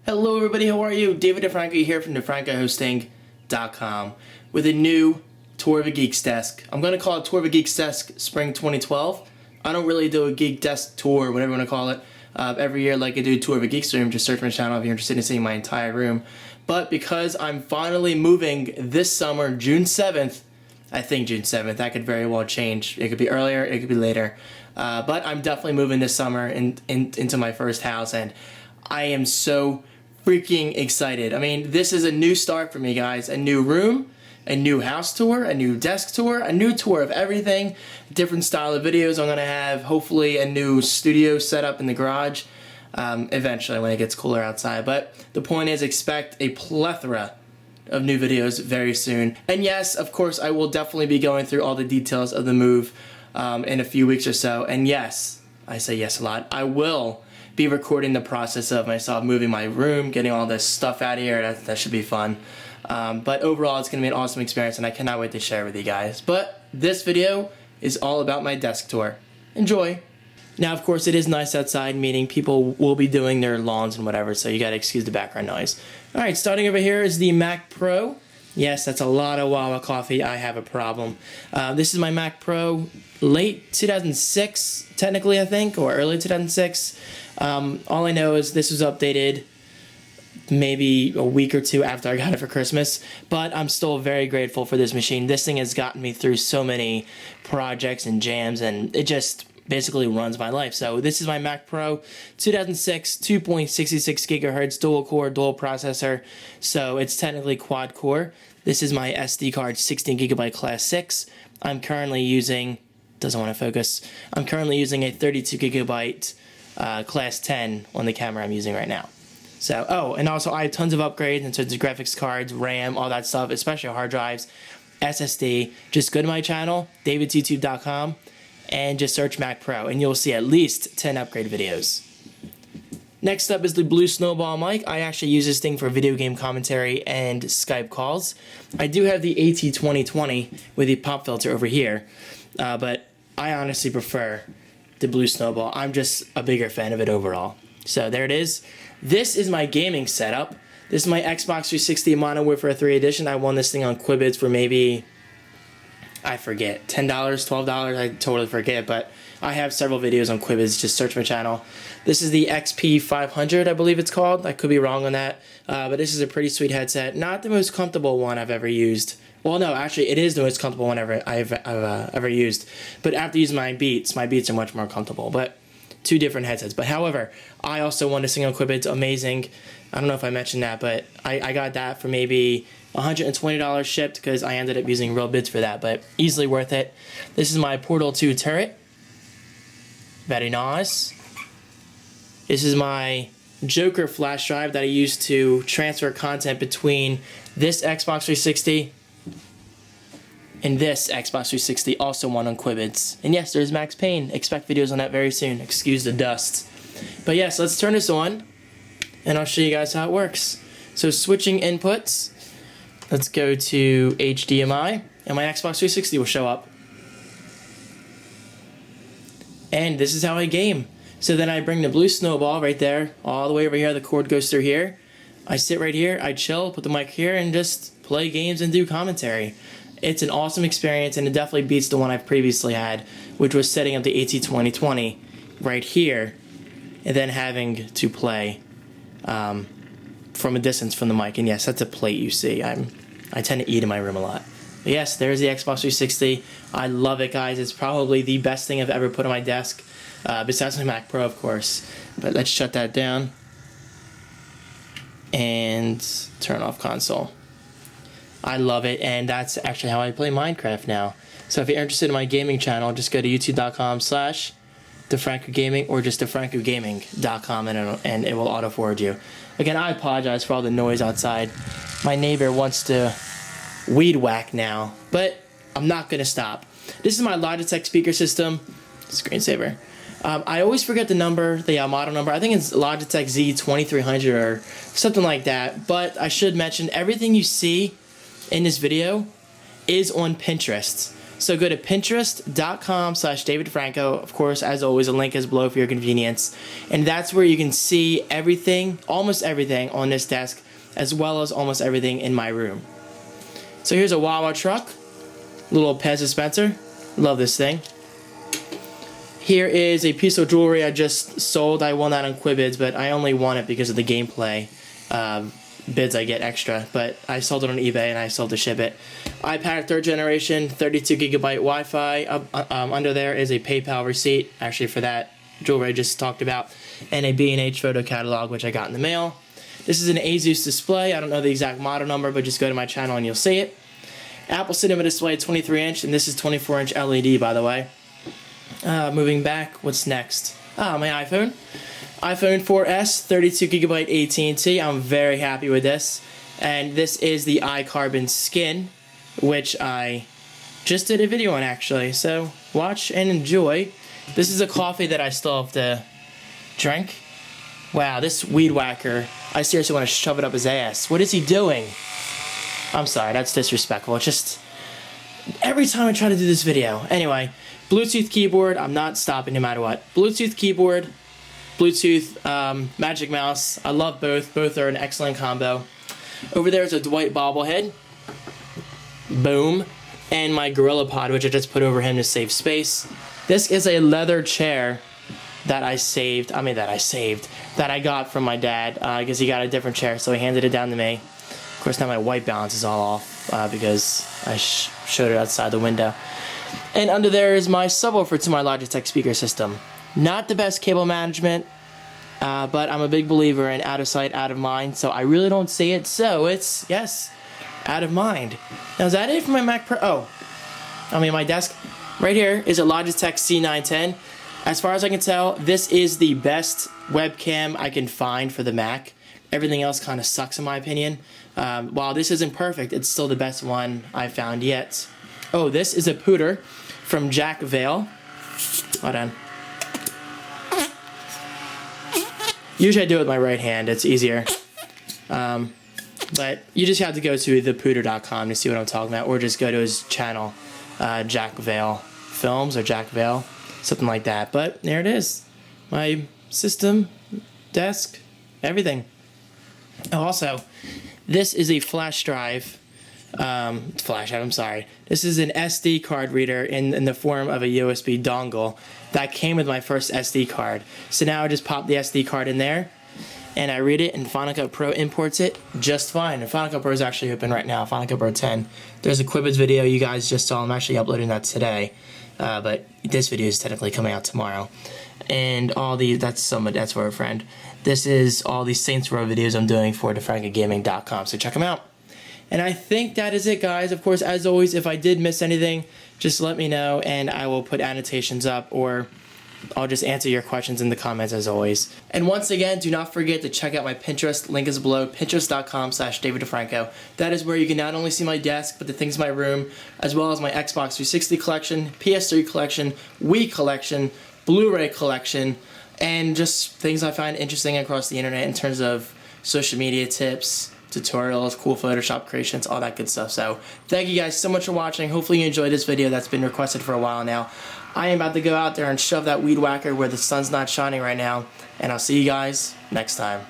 Hello everybody, how are you? David DeFranco here from DeFrancoHosting.com with a new Tour of a Geek's Desk. I'm going to call it Tour of a Geek's Desk Spring 2012. I don't really do a Geek Desk Tour, whatever you want to call it, every year like I do a Tour of a Geek's room. Just search my channel if you're interested in seeing my entire room. But because I'm finally moving this summer, June 7th, I think June 7th, that could very well change. It could be earlier, it could be later. But I'm definitely moving this summer into my first house, and I am so freaking excited. I mean, this is a new start for me, guys. A new room, a new house tour, a new desk tour, a new tour of everything, different style of videos I'm gonna have, hopefully a new studio set up in the garage, eventually when it gets cooler outside. But the point is, expect a plethora of new videos very soon. And yes, of course, I will definitely be going through all the details of the move in a few weeks or so. And yes, I say yes a lot, I will be recording the process of myself moving my room, getting all this stuff out of here. That should be fun. But overall, it's going to be an awesome experience, and I cannot wait to share it with you guys. But this video is all about my desk tour. Enjoy. Now, of course, it is nice outside, meaning people will be doing their lawns and whatever, so you got to excuse the background noise. All right, starting over here is the Mac Pro. Yes, that's a lot of Wawa coffee. I have a problem. This is my Mac Pro, late 2006, technically, I think, or early 2006. All I know is this was updated maybe a week or two after I got it for Christmas, but I'm still very grateful for this machine. This thing has gotten me through so many projects and jams, and it just basically runs my life. So this is my Mac Pro, 2006, 2.66 gigahertz, dual core, dual processor, so it's technically quad core. This is my SD card, 16 gigabyte class 6. I'm currently using, doesn't want to focus, I'm currently using a 32 gigabyte class 10 on the camera I'm using right now. So, oh, and also I have tons of upgrades in terms of graphics cards, RAM, all that stuff, especially hard drives, SSD. Just go to my channel, davidsyoutube.com, and just search Mac Pro, and you'll see at least 10 upgrade videos. Next up is the blue Snowball Mic. I actually use this thing for video game commentary and Skype calls. I do have the AT2020 with the pop filter over here, but I honestly prefer the blue Snowball. I'm just a bigger fan of it overall. So there it is. This is my gaming setup. This is my Xbox 360 Modern Warfare 3 edition. I won this thing on Quibids for maybe, I forget, $10, $12, I totally forget, but I have several videos on Quibids. Just search my channel. This is the XP500, I believe it's called. I could be wrong on that, but this is a pretty sweet headset. Not the most comfortable one I've ever used. Well, no, actually, it is the most comfortable one I've ever used. But after using my Beats are much more comfortable. But two different headsets. But however, I also won this thing on Quibids. Amazing. I don't know if I mentioned that, but I got that for maybe $120 shipped because I ended up using real bids for that. But easily worth it. This is my Portal 2 turret. Very nice. This is my Joker flash drive that I use to transfer content between this Xbox 360 and this Xbox 360, also won on Quibids. And yes, there's Max Payne. Expect videos on that very soon. Excuse the dust. But yes, let's turn this on, and I'll show you guys how it works. So switching inputs, let's go to HDMI, and my Xbox 360 will show up. And this is how I game. So then I bring the blue Snowball right there, all the way over here. The cord goes through here. I sit right here, I chill, put the mic here, and just play games and do commentary. It's an awesome experience, and it definitely beats the one I've previously had, which was setting up the AT2020 right here, and then having to play from a distance from the mic. And yes, that's a plate you see. I tend to eat in my room a lot. But yes, there's the Xbox 360. I love it, guys. It's probably the best thing I've ever put on my desk, besides my Mac Pro, of course. But let's shut that down and turn off console. I love it, and that's actually how I play Minecraft now. So if you're interested in my gaming channel, just go to youtube.com/DeFrancoGaming or just DeFrancoGaming.com, and it will auto-forward you. Again, I apologize for all the noise outside. My neighbor wants to weed whack now, but I'm not going to stop. This is my Logitech speaker system. Screensaver. I always forget the number, the model number. I think it's Logitech Z2300 or something like that, but I should mention everything you see in this video is on Pinterest. So go to pinterest.com/David Franco. Of course, as always, a link is below for your convenience. And that's where you can see everything, almost everything on this desk, as well as almost everything in my room. So here's a Wawa truck, little Pez dispenser. Love this thing. Here is a piece of jewelry I just sold. I won that on Quibids, but I only won it because of the gameplay bids I get extra. But I sold it on eBay and I sold to ship it. iPad 3rd generation, 32 gigabyte Wi-Fi. Under there is a PayPal receipt, actually for that jewelry I just talked about, and a B&H photo catalog, which I got in the mail. This is an Asus display. I don't know the exact model number, but just go to my channel and you'll see it. Apple Cinema display, 23-inch, and this is 24-inch LED, by the way. Moving back, what's next? My iPhone. iPhone 4S, 32 gigabyte AT&T. I'm very happy with this. And this is the iCarbon skin, which I just did a video on, actually. So watch and enjoy. This is a coffee that I still have to drink. Wow, this weed whacker, I seriously want to shove it up his ass. What is he doing? I'm sorry, that's disrespectful. It's just, every time I try to do this video. Anyway, Bluetooth keyboard, I'm not stopping no matter what. Bluetooth keyboard, Bluetooth Magic Mouse. I love both. Both are an excellent combo. Over there is a Dwight bobblehead. Boom. And my Gorilla Pod, which I just put over him to save space. This is a leather chair that I got from my dad because he got a different chair, so he handed it down to me. Of course, now my white balance is all off because I showed it outside the window. And under there is my subwoofer to my Logitech speaker system. Not the best cable management, but I'm a big believer in out of sight, out of mind, so I really don't see it, so it's, yes, out of mind. Now, is that it for my Mac Pro? Oh, I mean, my desk right here is a Logitech C910. As far as I can tell, this is the best webcam I can find for the Mac. Everything else kind of sucks in my opinion. While this isn't perfect, it's still the best one I've found yet. Oh, this is a pooter from Jack Vale. Hold on. Usually I do it with my right hand, it's easier. But you just have to go to thepooter.com to see what I'm talking about, or just go to his channel, Jack Vale Films, or Jack Vale, something like that. But there it is. My system, desk, everything. Oh, also, this is a flash drive. I'm sorry. This is an SD card reader in the form of a USB dongle that came with my first SD card. So now I just pop the SD card in there and I read it, and Final Cut Pro imports it just fine. And Final Cut Pro is actually open right now, Final Cut Pro 10. There's a Quibids video you guys just saw. I'm actually uploading that today, but this video is technically coming out tomorrow. And all these, that's for a friend. This is all these Saints Row videos I'm doing for defrancogaming.com, so check them out. And I think that is it, guys. Of course, as always, if I did miss anything, just let me know, and I will put annotations up, or I'll just answer your questions in the comments, as always. And once again, do not forget to check out my Pinterest. Link is below, pinterest.com/DavidDeFranco. That is where you can not only see my desk, but the things in my room, as well as my Xbox 360 collection, PS3 collection, Wii collection, Blu-ray collection, and just things I find interesting across the internet in terms of social media tips, tutorials, cool Photoshop creations, all that good stuff. So thank you guys so much for watching. Hopefully you enjoyed this video that's been requested for a while now. I am about to go out there and shove that weed whacker where the sun's not shining right now, and I'll see you guys next time.